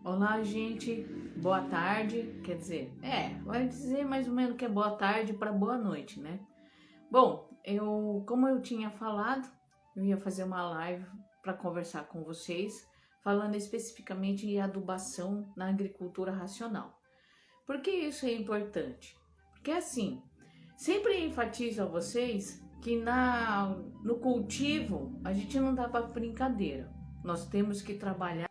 Olá, gente. Boa tarde. Quer dizer, vai dizer mais ou menos que é boa tarde para boa noite, né? Bom, como eu tinha falado, eu ia fazer uma live para conversar com vocês, falando especificamente em adubação na agricultura racional. Por que isso é importante? Porque assim, sempre enfatizo a vocês que no cultivo a gente não dá para brincadeira. Nós temos que trabalhar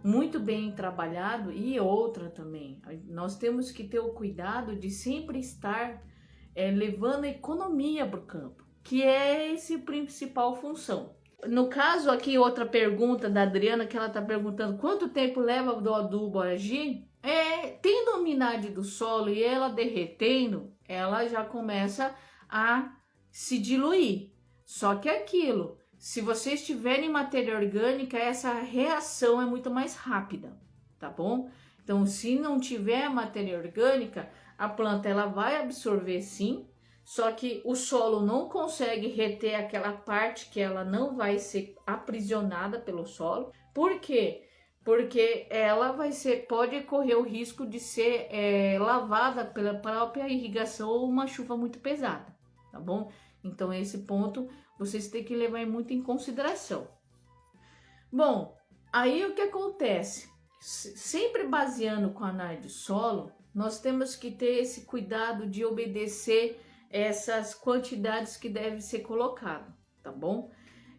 muito bem trabalhado. E outra também, nós temos que ter o cuidado de sempre estar levando a economia para o campo, que é esse principal função. No caso aqui, outra pergunta da Adriana, que ela está perguntando quanto tempo leva do adubo a agir. Tendo a umidade do solo e ela derretendo, ela já começa a se diluir. Só que aquilo, se vocês tiverem matéria orgânica, essa reação é muito mais rápida, tá bom? Então, se não tiver matéria orgânica, a planta ela vai absorver sim, só que o solo não consegue reter aquela parte que ela não vai ser aprisionada pelo solo. Por quê? Porque ela pode correr o risco de ser lavada pela própria irrigação ou uma chuva muito pesada, tá bom? Então esse ponto vocês têm que levar muito em consideração. Bom, aí o que acontece? Sempre baseando com a análise do solo, nós temos que ter esse cuidado de obedecer essas quantidades que devem ser colocadas, tá bom?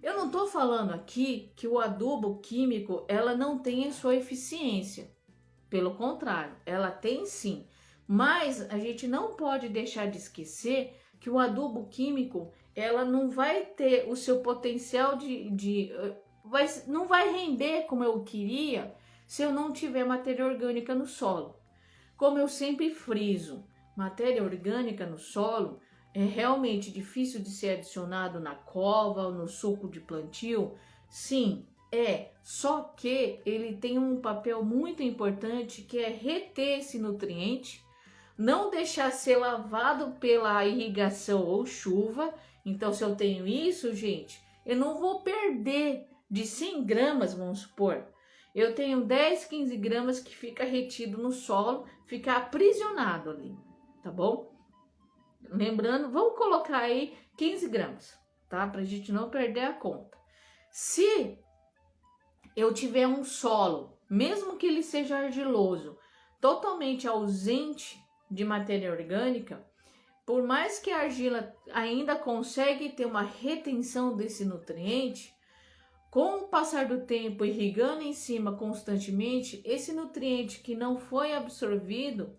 Eu não estou falando aqui que o adubo químico ela não tem sua eficiência. Pelo contrário, ela tem sim. Mas a gente não pode deixar de esquecer que o adubo químico ela não vai ter o seu potencial não vai render como eu queria se eu não tiver matéria orgânica no solo. Como eu sempre friso, matéria orgânica no solo é realmente difícil de ser adicionado na cova ou no suco de plantio? Sim, só que ele tem um papel muito importante que é reter esse nutriente, não deixar ser lavado pela irrigação ou chuva. Então, se eu tenho isso, gente, eu não vou perder de 100 gramas, vamos supor. Eu tenho 10, 15 gramas que fica retido no solo, fica aprisionado ali, tá bom? Lembrando, vamos colocar aí 15 gramas, tá? Pra gente não perder a conta. Se eu tiver um solo, mesmo que ele seja argiloso, totalmente ausente de matéria orgânica, por mais que a argila ainda consegue ter uma retenção desse nutriente, com o passar do tempo irrigando em cima constantemente, esse nutriente que não foi absorvido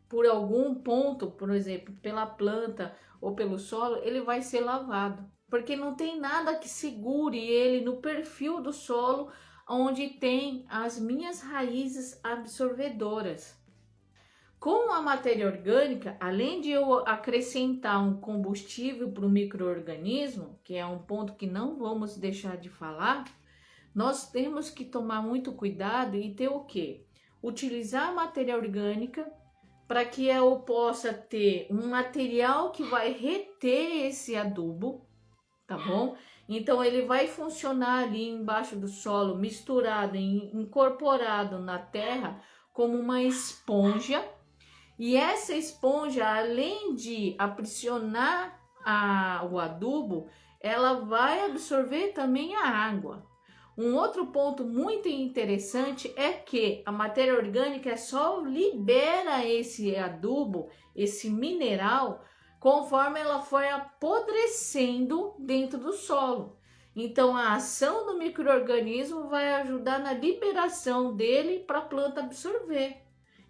por algum ponto, por exemplo, pela planta ou pelo solo, ele vai ser lavado, porque não tem nada que segure ele no perfil do solo onde tem as minhas raízes absorvedoras. Com a matéria orgânica, além de eu acrescentar um combustível para o micro-organismo, que é um ponto que não vamos deixar de falar, nós temos que tomar muito cuidado e ter o quê? Utilizar a matéria orgânica para que eu possa ter um material que vai reter esse adubo, tá bom? Então ele vai funcionar ali embaixo do solo, misturado, incorporado na terra como uma esponja. E essa esponja, além de aprisionar o adubo, ela vai absorver também a água. Um outro ponto muito interessante é que a matéria orgânica só libera esse adubo, esse mineral, conforme ela for apodrecendo dentro do solo. Então a ação do micro-organismo vai ajudar na liberação dele para a planta absorver.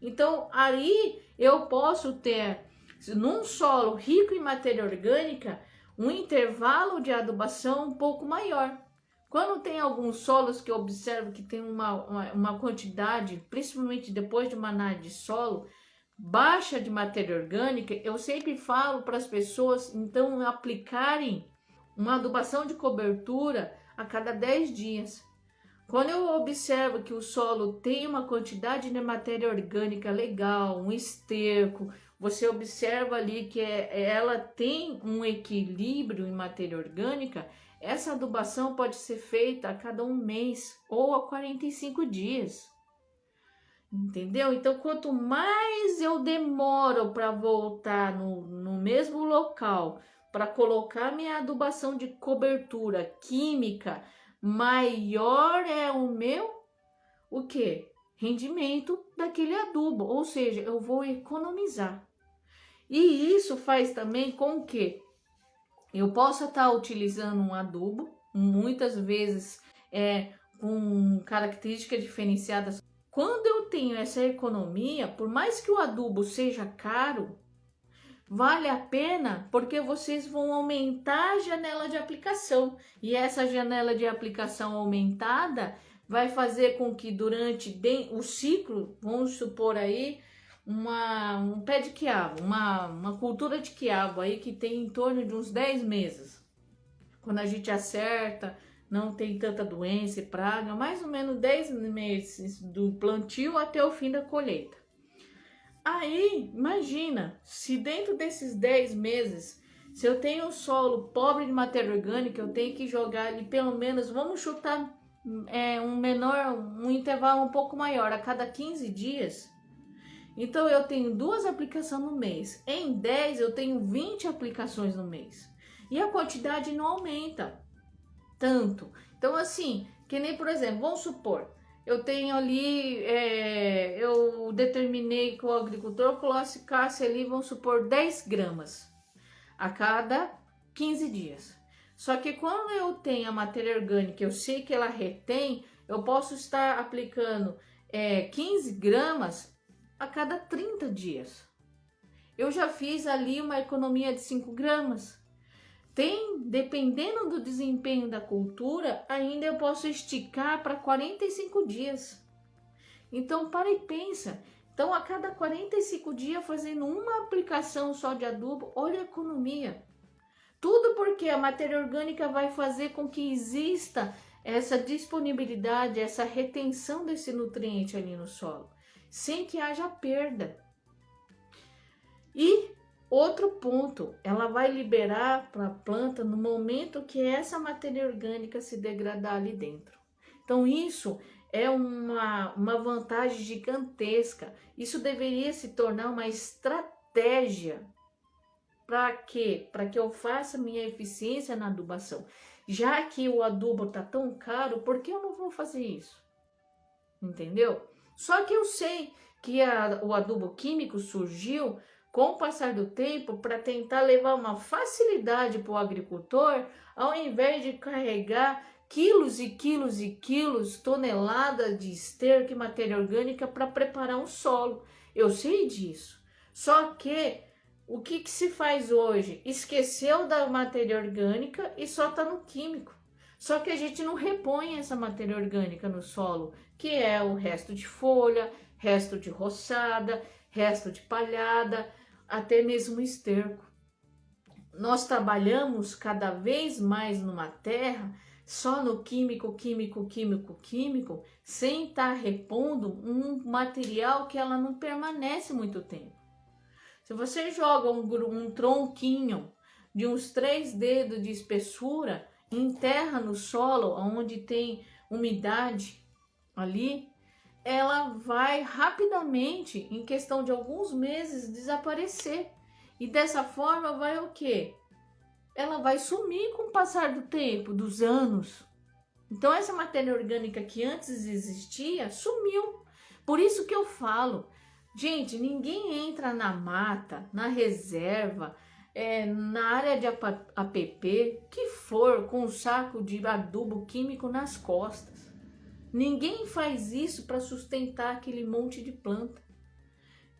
Então aí eu posso ter, num solo rico em matéria orgânica, um intervalo de adubação um pouco maior. Quando tem alguns solos que eu observo que tem uma quantidade, principalmente depois de uma análise de solo, baixa de matéria orgânica, eu sempre falo para as pessoas, então, aplicarem uma adubação de cobertura a cada 10 dias. Quando eu observo que o solo tem uma quantidade de matéria orgânica legal, um esterco, você observa ali que ela tem um equilíbrio em matéria orgânica, essa adubação pode ser feita a cada um mês ou a 45 dias. Entendeu? Então, quanto mais eu demoro para voltar no mesmo local, para colocar minha adubação de cobertura química, maior é o quê? Rendimento daquele adubo, ou seja, eu vou economizar. E isso faz também com que eu possa estar utilizando um adubo, muitas vezes com características diferenciadas. Quando eu tenho essa economia, por mais que o adubo seja caro, vale a pena porque vocês vão aumentar a janela de aplicação. E essa janela de aplicação aumentada vai fazer com que durante o ciclo, vamos supor aí, um pé de quiabo, uma cultura de quiabo aí que tem em torno de uns 10 meses. Quando a gente acerta, não tem tanta doença e praga, mais ou menos 10 meses do plantio até o fim da colheita. Aí, imagina, se dentro desses 10 meses, se eu tenho um solo pobre de matéria orgânica, eu tenho que jogar ali pelo menos, vamos chutar um intervalo um pouco maior, a cada 15 dias. Então eu tenho 2 aplicações no mês. Em 10 eu tenho 20 aplicações no mês. E a quantidade não aumenta tanto. Então assim, que nem por exemplo, vamos supor, eu tenho ali, eu determinei que o agricultor colocasse ali, vamos supor, 10 gramas a cada 15 dias. Só que quando eu tenho a matéria orgânica, eu sei que ela retém, eu posso estar aplicando 15 gramas a cada 30 dias. Eu já fiz ali uma economia de 5 gramas. Dependendo do desempenho da cultura, ainda eu posso esticar para 45 dias. Então, para e pensa. Então, a cada 45 dias, fazendo uma aplicação só de adubo, olha a economia. Tudo porque a matéria orgânica vai fazer com que exista essa disponibilidade, essa retenção desse nutriente ali no solo, sem que haja perda. E outro ponto, ela vai liberar para a planta no momento que essa matéria orgânica se degradar ali dentro. Então isso é uma vantagem gigantesca. Isso deveria se tornar uma estratégia. Para quê? Para que eu faça minha eficiência na adubação. Já que o adubo está tão caro, por que eu não vou fazer isso? Entendeu? Só que eu sei que o adubo químico surgiu com o passar do tempo para tentar levar uma facilidade para o agricultor, ao invés de carregar quilos e quilos e quilos, toneladas de esterco e matéria orgânica para preparar um solo. Eu sei disso. Só que o que se faz hoje? Esqueceu da matéria orgânica e só está no químico. Só que a gente não repõe essa matéria orgânica no solo, que é o resto de folha, resto de roçada, resto de palhada, até mesmo esterco. Nós trabalhamos cada vez mais numa terra só no químico, sem estar repondo um material que ela não permanece muito tempo. Se você joga um tronquinho de uns 3 dedos de espessura, enterra no solo, onde tem umidade ali, ela vai rapidamente, em questão de alguns meses, desaparecer. E dessa forma vai o quê? Ela vai sumir com o passar do tempo, dos anos. Então essa matéria orgânica que antes existia, sumiu. Por isso que eu falo, gente, ninguém entra na mata, na reserva, na área de APP, que for, com um saco de adubo químico nas costas. Ninguém faz isso para sustentar aquele monte de planta,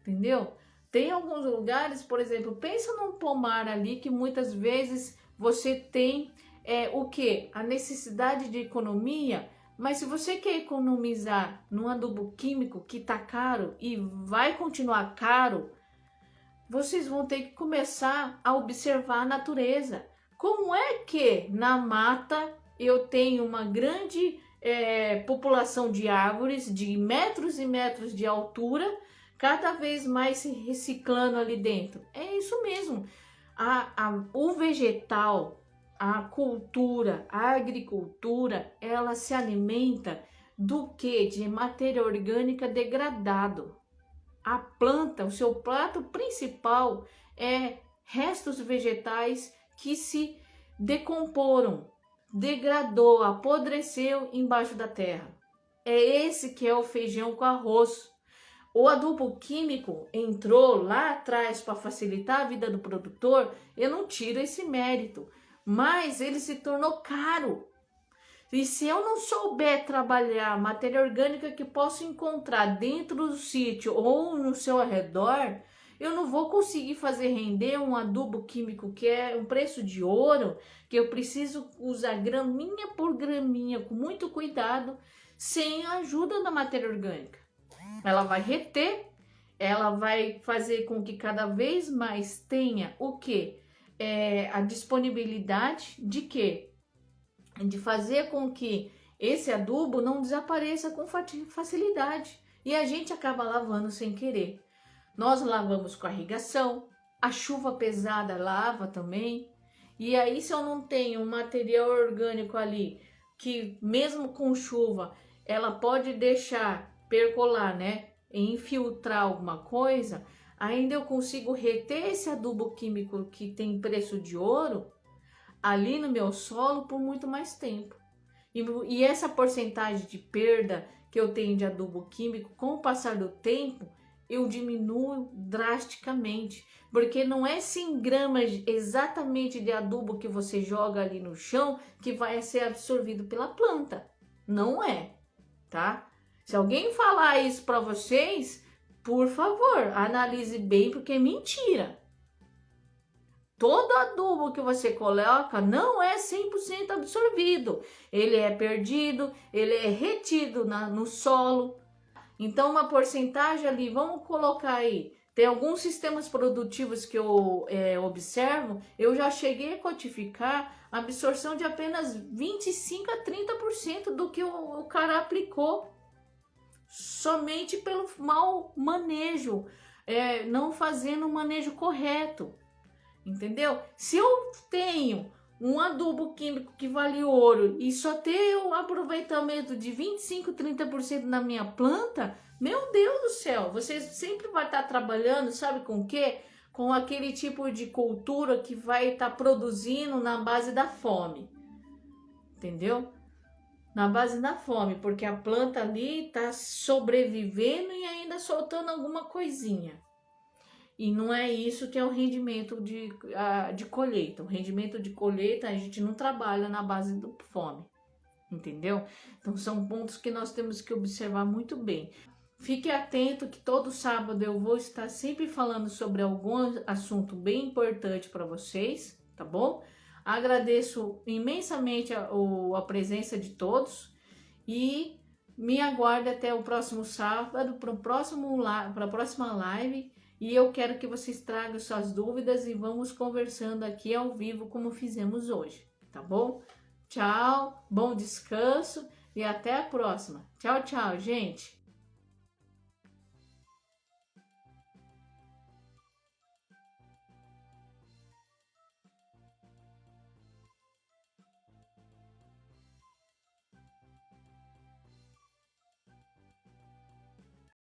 entendeu? Tem alguns lugares, por exemplo, pensa num pomar ali que muitas vezes você tem o que? A necessidade de economia, mas se você quer economizar num adubo químico que tá caro e vai continuar caro, vocês vão ter que começar a observar a natureza. Como é que na mata eu tenho uma grande população de árvores de metros e metros de altura, cada vez mais se reciclando ali dentro? É isso mesmo. O vegetal, a cultura, a agricultura, ela se alimenta do que de matéria orgânica degradado. A planta, o seu prato principal é restos vegetais que se decomporam, degradou, apodreceu embaixo da terra. É esse que é o feijão com arroz. O adubo químico entrou lá atrás para facilitar a vida do produtor, eu não tiro esse mérito, mas ele se tornou caro. E se eu não souber trabalhar matéria orgânica que posso encontrar dentro do sítio ou no seu arredor, eu não vou conseguir fazer render um adubo químico que é um preço de ouro, que eu preciso usar graminha por graminha com muito cuidado, sem a ajuda da matéria orgânica. Ela vai reter, ela vai fazer com que cada vez mais tenha o quê? A disponibilidade de quê? De fazer com que esse adubo não desapareça com facilidade. E a gente acaba lavando sem querer. Nós lavamos com a irrigação, a chuva pesada lava também. E aí, se eu não tenho um material orgânico ali, que mesmo com chuva, ela pode deixar percolar, né? E infiltrar alguma coisa, ainda eu consigo reter esse adubo químico que tem preço de ouro ali no meu solo por muito mais tempo. E essa porcentagem de perda que eu tenho de adubo químico, com o passar do tempo, eu diminuo drasticamente. Porque não é 100 gramas exatamente de adubo que você joga ali no chão que vai ser absorvido pela planta. Não é, tá? Se alguém falar isso para vocês, por favor, analise bem, porque é mentira. Todo adubo que você coloca não é 100% absorvido. Ele é perdido, ele é retido no solo. Então, uma porcentagem ali, vamos colocar aí. Tem alguns sistemas produtivos que eu observo, eu já cheguei a quantificar a absorção de apenas 25 a 30% do que o cara aplicou. Somente pelo mau manejo, não fazendo o manejo correto. Entendeu? Se eu tenho um adubo químico que vale ouro e só tenho um aproveitamento de 25, 30% na minha planta, meu Deus do céu, você sempre vai estar trabalhando, sabe com o quê? Com aquele tipo de cultura que vai estar produzindo na base da fome. Entendeu? Na base da fome, porque a planta ali está sobrevivendo e ainda soltando alguma coisinha. E não é isso que é o rendimento de colheita. O rendimento de colheita a gente não trabalha na base da fome, entendeu? Então são pontos que nós temos que observar muito bem. Fique atento que todo sábado eu vou estar sempre falando sobre algum assunto bem importante para vocês, tá bom? Agradeço imensamente a presença de todos e me aguarde até o próximo sábado para a próxima live. E eu quero que vocês tragam suas dúvidas e vamos conversando aqui ao vivo como fizemos hoje, tá bom? Tchau, bom descanso e até a próxima. Tchau, tchau, gente!